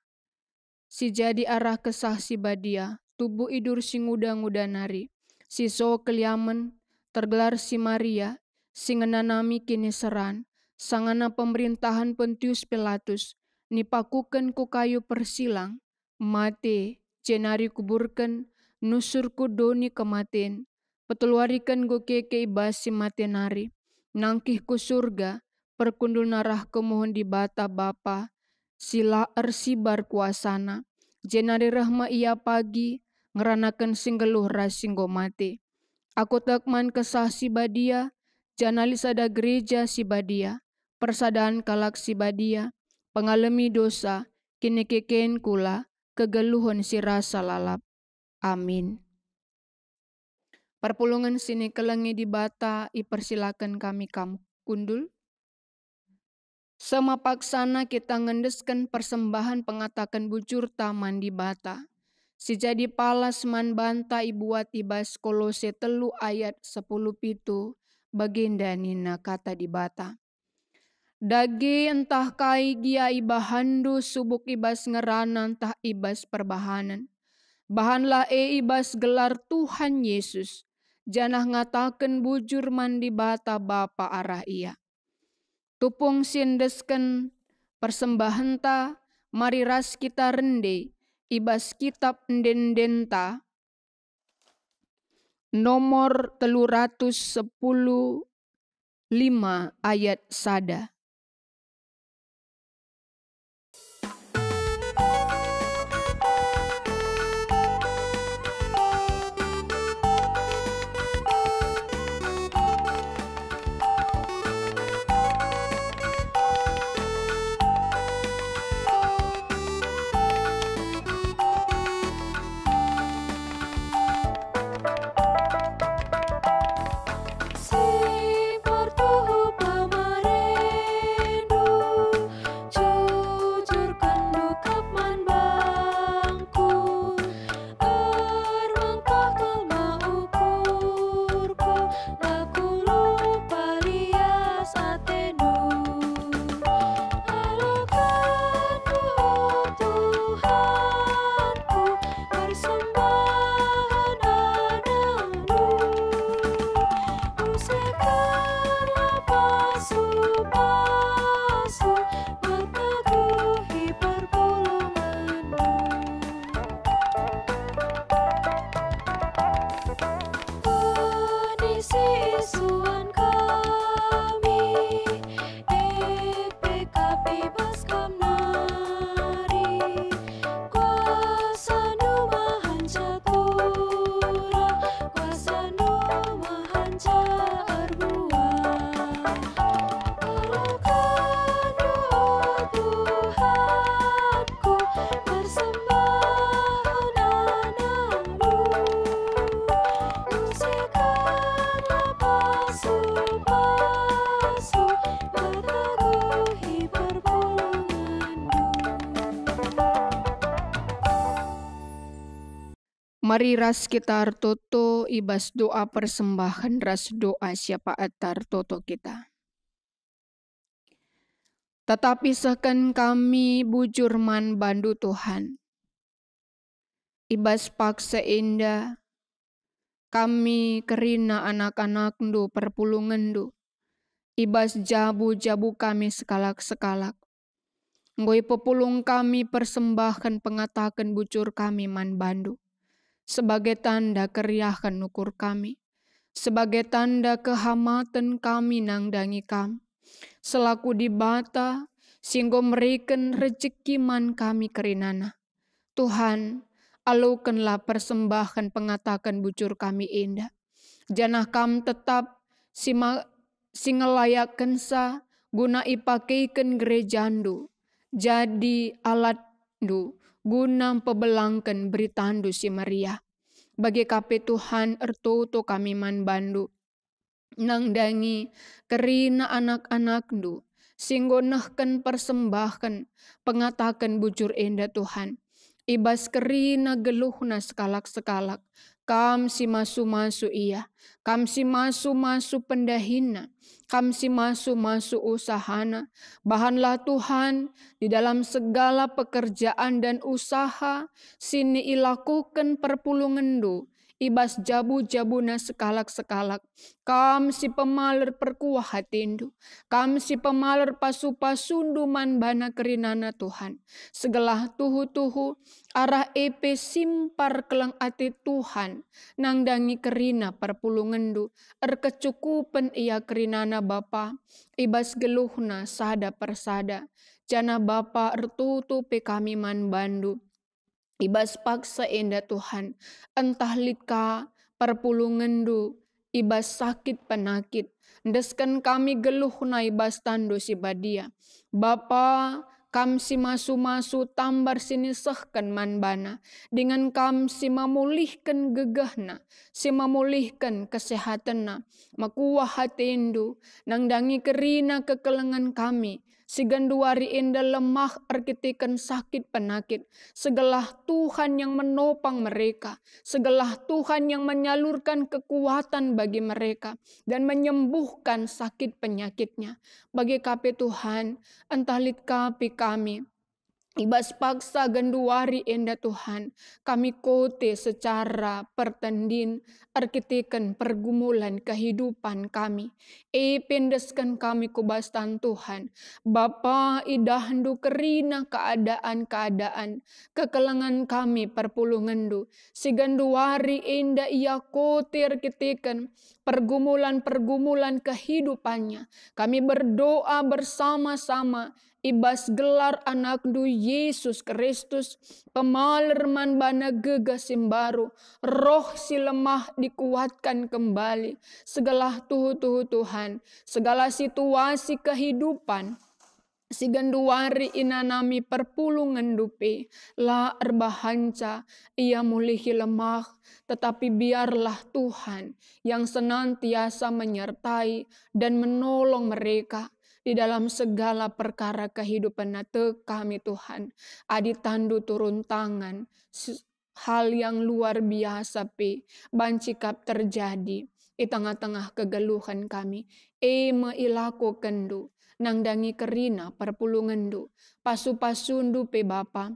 Si jadi arah kesah si badia, tubuh idur si nguda-nguda nari. Si so keliamen, tergelar si Maria, si ngenanami kini seran, sangana pemerintahan Pontius Pilatus, nipakuken ku kayu persilang, mate, cenari kuburken, nusurku doni kematen, peteluarikan go keke ibas si mate nari, nangkih ku surga, perkundul narah kemohon di bata Bapa, sila ersibar kuasana, jenari rahma ia pagi, ngeranakan singgeluh ras singgo mati. Aku tekman kesah si badia, janalis ada gereja si badia, persadaan kalak si badia, pengalami dosa, kini keken kula, kegeluhon si rasa lalap. Amin. Perpulungan sini kelengi di bata, ipersilakan kami kamu kundul. Semapaksana kita ngendeskan persembahan pengatakan bujur taman di bata. Si jadi palas man banta ibuat ibas Kolose 3 ayat 10 pitu baginda nina kata di bata. Dage entah kai gia ibahandu subuk ibas ngeranan tah ibas perbahanan. Bahanlah ibas gelar Tuhan Yesus. Janah ngatakan bujur man di bata Bapa arah ia. Tupung sindesken persembahan ta, mari ras kita rende, ibas kitab ndendenta, nomor 310 5 ayat sada.
Si partuhu pamare
Mari ras kita artoto ibas doa persembahan ras doa siapa atar toto kita. Tetapi seken kami bujur man bandu Tuhan. Ibas paksa indah kami kerina anak-anak ndu perpulungan ndu. Ibas jabu-jabu kami sekalak-sekalak. Ngoi pepulung kami persembahkan pengatakan bujur kami man bandu. Sebagai tanda keriahan ukur kami. Sebagai tanda kehamatan kami nangdangi kami. Selaku di bata, singgo meriken rezeki man kami kerinana. Tuhan, alukanlah persembahan pengatakan bujur kami indah. Janah kam tetap singelayakan sa guna ipakaikan gerejandu. Jadi alat du guna pebelangkan beritandu si Maria. Bagi kape Tuhan ertutu kami man bandu. Nangdangi kerina anak-anak du. Singgo nehken persembahan pengatakan bujur indah Tuhan. Ibas kerina geluhna sekalak-sekalak. Kam si masu-masu iya. Kam si masu-masu pendahina. Kam si masu-masu usahana. Bahanlah Tuhan di dalam segala pekerjaan dan usaha. Sini ilakukan perpulungan du. Ibas jabu-jabuna sekalak-sekalak. Kam si pemaler perkuah hatindu. Kam si pemaler pasu-pasundu man bana kerinana Tuhan. Segelah tuhu-tuhu arah epe simpar kelang ati Tuhan. Nangdangi kerina perpulungandu. Erkecukupan ia kerinana Bapa. Ibas geluhna sada persada. Jana Bapa ertutu pe kami man bandu. Ibas paksa indah Tuhan, entah lika perpulungandu, ibas sakit penakit, deskan kami geluh na ibas tando si badia. Bapa, kam si masu-masu tambar sini sehkan man bana, dengan kam si memulihkan gegahna, si memulihkan kesehatanna, makuah hati indu, nangdangi kerina kekelengan kami, si ganduari indah lemah arkitikan sakit penakit. Segelah Tuhan yang menopang mereka. Segelah Tuhan yang menyalurkan kekuatan bagi mereka. Dan menyembuhkan sakit penyakitnya. Bagi kape Tuhan, entah lit kape kami. Ibas paksa ganduari indah Tuhan, kami kote secara pertandin, arkitikan pergumulan kehidupan kami. Pendeskan kami kubastan Tuhan. Bapa idahandu kerina keadaan-keadaan, kekelangan kami perpulungandu. Si ganduari indah ia kote arkitikan pergumulan-pergumulan kehidupannya. Kami berdoa bersama-sama. Ibas gelar anakdu Yesus Kristus, pemaler man bana gegas simbaru, roh si lemah dikuatkan kembali, segala tuhu-tuhu Tuhan, segala situasi kehidupan, si ganduari inanami perpulungan dupe, la erbahanca, ia mulihi lemah, tetapi biarlah Tuhan yang senantiasa menyertai dan menolong mereka, di dalam segala perkara kehidupan nate kami Tuhan. Adi tandu turun tangan. Hal yang luar biasa bancikap terjadi. Di tengah-tengah kegeluhan kami. Meilaku kendu. Nangdangi kerina perpulungandu. Pasu-pasundu Bapa.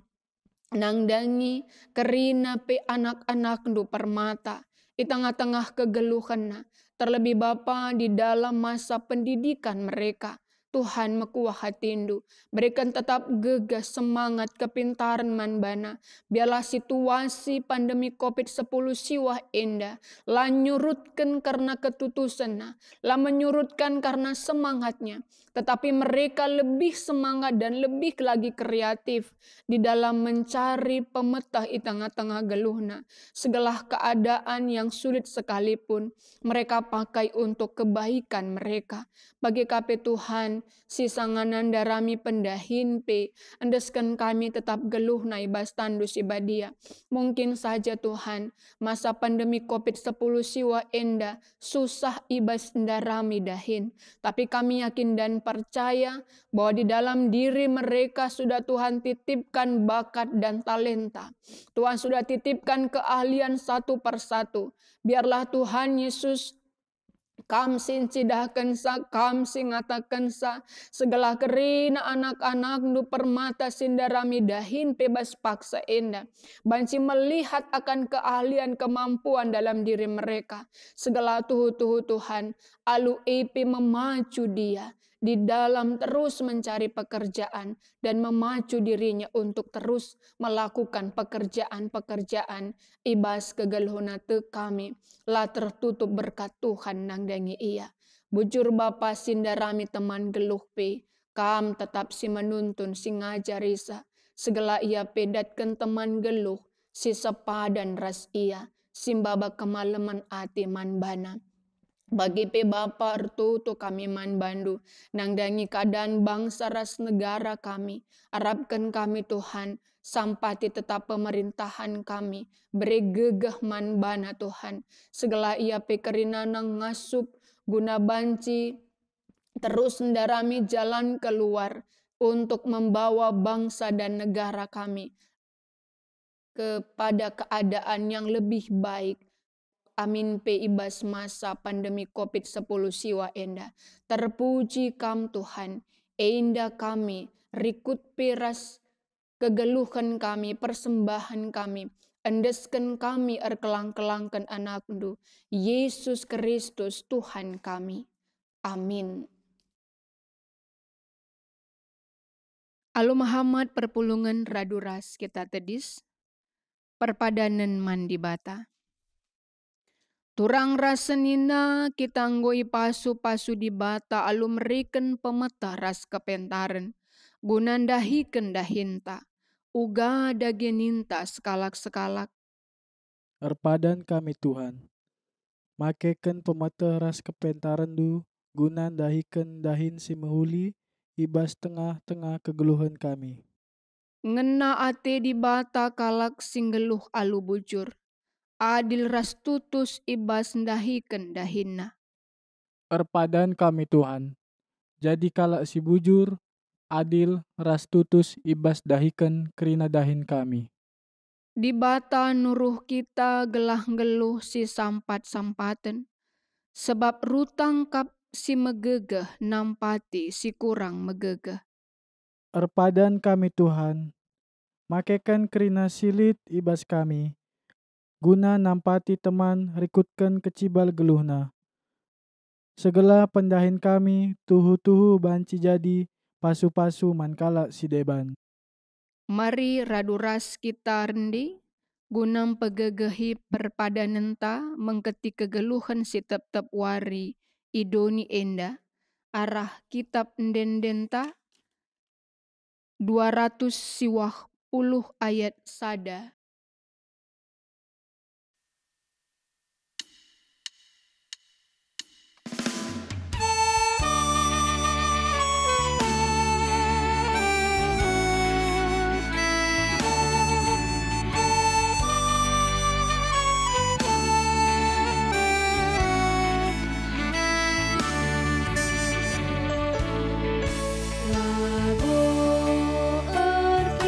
Nangdangi kerina anak-anak ndu permata. Di tengah-tengah kegeluhan terlebih Bapa di dalam masa pendidikan mereka. Tuhan mekuah hatindu, berikan tetap gegas, semangat, kepintaran manbana. Biarlah situasi pandemi COVID-10 siwah indah, lah nyurutkan karena ketutusan, lah menyurutkan karena semangatnya. Tetapi mereka lebih semangat dan lebih lagi kreatif di dalam mencari pemetah di tengah-tengah geluhna. Segala keadaan yang sulit sekalipun, mereka pakai untuk kebaikan mereka. Bagi kape Tuhan, Tuhan, si sangananda rami pendahin pe, andeskan kami tetap geluh na ibas tandus ibadia. Mungkin saja Tuhan, masa pandemi COVID-10 siwa enda, susah ibas ndarami dahin. Tapi kami yakin dan percaya bahwa di dalam diri mereka sudah Tuhan titipkan bakat dan talenta. Tuhan sudah titipkan keahlian satu persatu. Biarlah Tuhan Yesus kam sin cidahkan sa, kam sin ngatakan sa, segala kerina anak-anak nu permata sindarami dahin bebas paksa enda. Banci melihat akan keahlian kemampuan dalam diri mereka. Segala tuhu-tuhu Tuhan, alu epi memacu dia di dalam terus mencari pekerjaan dan memacu dirinya untuk terus melakukan pekerjaan-pekerjaan ibas kegeluhna te kami lah tertutup berkat Tuhan nang dangi ia. Bujur Bapa sindarami teman geluh pe, kam tetap si menuntun si ngajarisa, segala ia pedatkan teman geluh, si sepadan ras ia, simbaba kemalaman ati man bana. Bagi pe Bapa ertutu kami man bandu, nang dangi keadaan bangsa ras negara kami, harapkan kami Tuhan, sampati tetap pemerintahan kami, beri gegah man bana Tuhan, segala ia pe kerina nang ngasup, guna banci, terus ndarami jalan keluar, untuk membawa bangsa dan negara kami, kepada keadaan yang lebih baik. Amin pe ibas masa pandemi COVID-10 siwa enda. Terpuji kam Tuhan, enda kami, rikut peras kegeluhan kami, persembahan kami, endeskan kami erkelang-kelangkan anakmu, Yesus Kristus Tuhan kami. Amin. Alu Muhammad perpulungan raduras kita tedis, perpadanan mandi bata. Turang rasenina kita nggoi pasu-pasu di bata alu meriken pemeta ras kepentaren. Gunandahiken dahinta. Uga dageninta sekalak-sekalak.
Erpadan kami Tuhan. Makeken pemeta ras kepentaren du. Gunandahiken dahin si mehuli. Ibas tengah-tengah kegeluhan kami.
Ngena ate di bata kalak singgeluh alu bujur. Adil ras tutus ibas ndahiken dahinna.
Erpadan kami Tuhan. Jadi kalak si bujur, adil ras tutus ibas dahiken kerina dahin kami.
Di bata nuruh kita gelah-geluh si sampat-sampaten. Sebab rutang kap si megegeh nampati si kurang megegeh.
Erpadan kami Tuhan. Makekan kerina silit ibas kami. Guna nampati teman rikutkan kecibal geluhna. Segala pendahin kami tuhu-tuhu banci jadi pasu-pasu mankala si deban.
Mari raduras kita rendi, gunam pegegehi perpadanenta mengketi kegeluhan si tep-tep wari idoni enda, arah kitab ndendenta 200 siwah puluh ayat sada.
Lagu erkitekan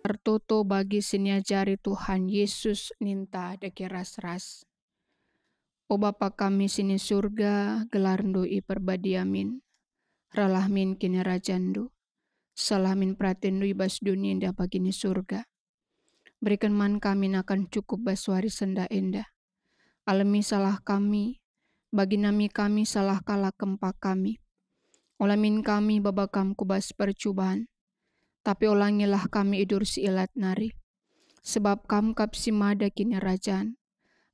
Artoto bagi siniajari Tuhan Yesus ninta deke ras-ras. O Bapa kami sini surga, gelarndu i perbadiamin. Ralahmin kini rajandu. Salamin pratendu ibas dunia indah bagini surga. Berikan man kami akan cukup baswari senda endah. Alami salah kami, bagi nami kami salah kalah kempa kami. Olamin kami babakam kubas percobaan. Tapi ulangilah kami idur si ilat nari. Sebab kam kapsi mada kini rajaan.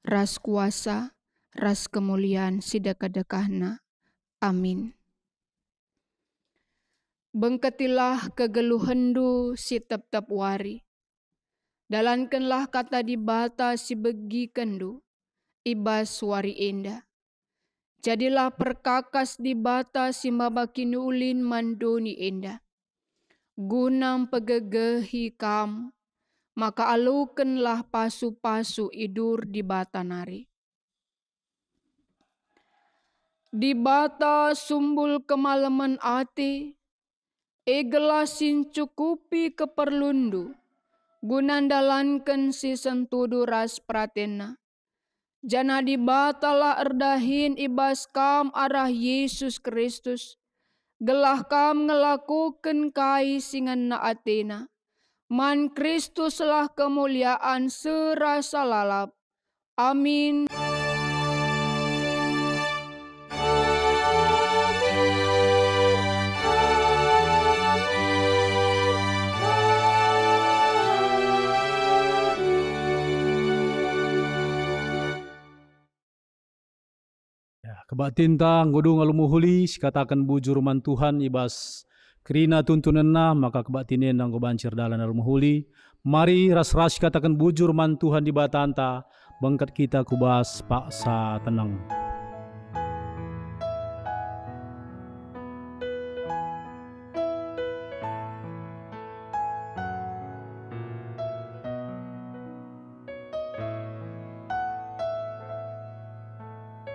Ras kuasa, ras kemuliaan sidaka-dekahna. Amin. Bengketilah kegeluhendu si tep-tep wari. Dalankanlah kata di bata si begi kendu. Ibas wari endah. Jadilah perkakas di bata si mabakini ulin mandoni endah. Gunam pegegehi kam, maka alukenlah pasu-pasu idur di bata nari. Di bata sumbul kemalaman ati, egelasin cukupi keperlundu, gunandalanken si sentudu ras pratena. Jana di batalah erdahin ibas kam arah Yesus Kristus. Gelah kam ngelakukan kai singan na Athena. Man Kristus lah kemuliaan serasa lalap. Amin.
Kebak tinta ngodung alumuhuli sikatakan bujur man Tuhan ibas kerina tuntunenna maka kebak tinen nang gobancir dalan alumuhuli. Mari ras-ras katakan bujur man Tuhan di batanta bangkat kita kubas paksa tenang.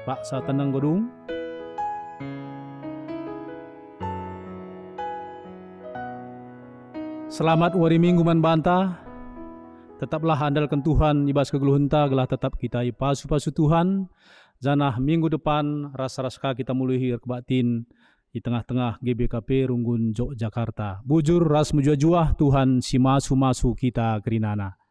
Paksa tenang godung. Selamat wari minggu man banta. Tetaplah andalkan Tuhan ibas kegeluhenta gelah tetap kita pasu-pasu Tuhan. Janah minggu depan rasa-rasa kita muluhir kebatin di tengah-tengah GBKP Runggun Yogyakarta. Bujur ras mujua-juah Tuhan si masu-masu kita kerinana.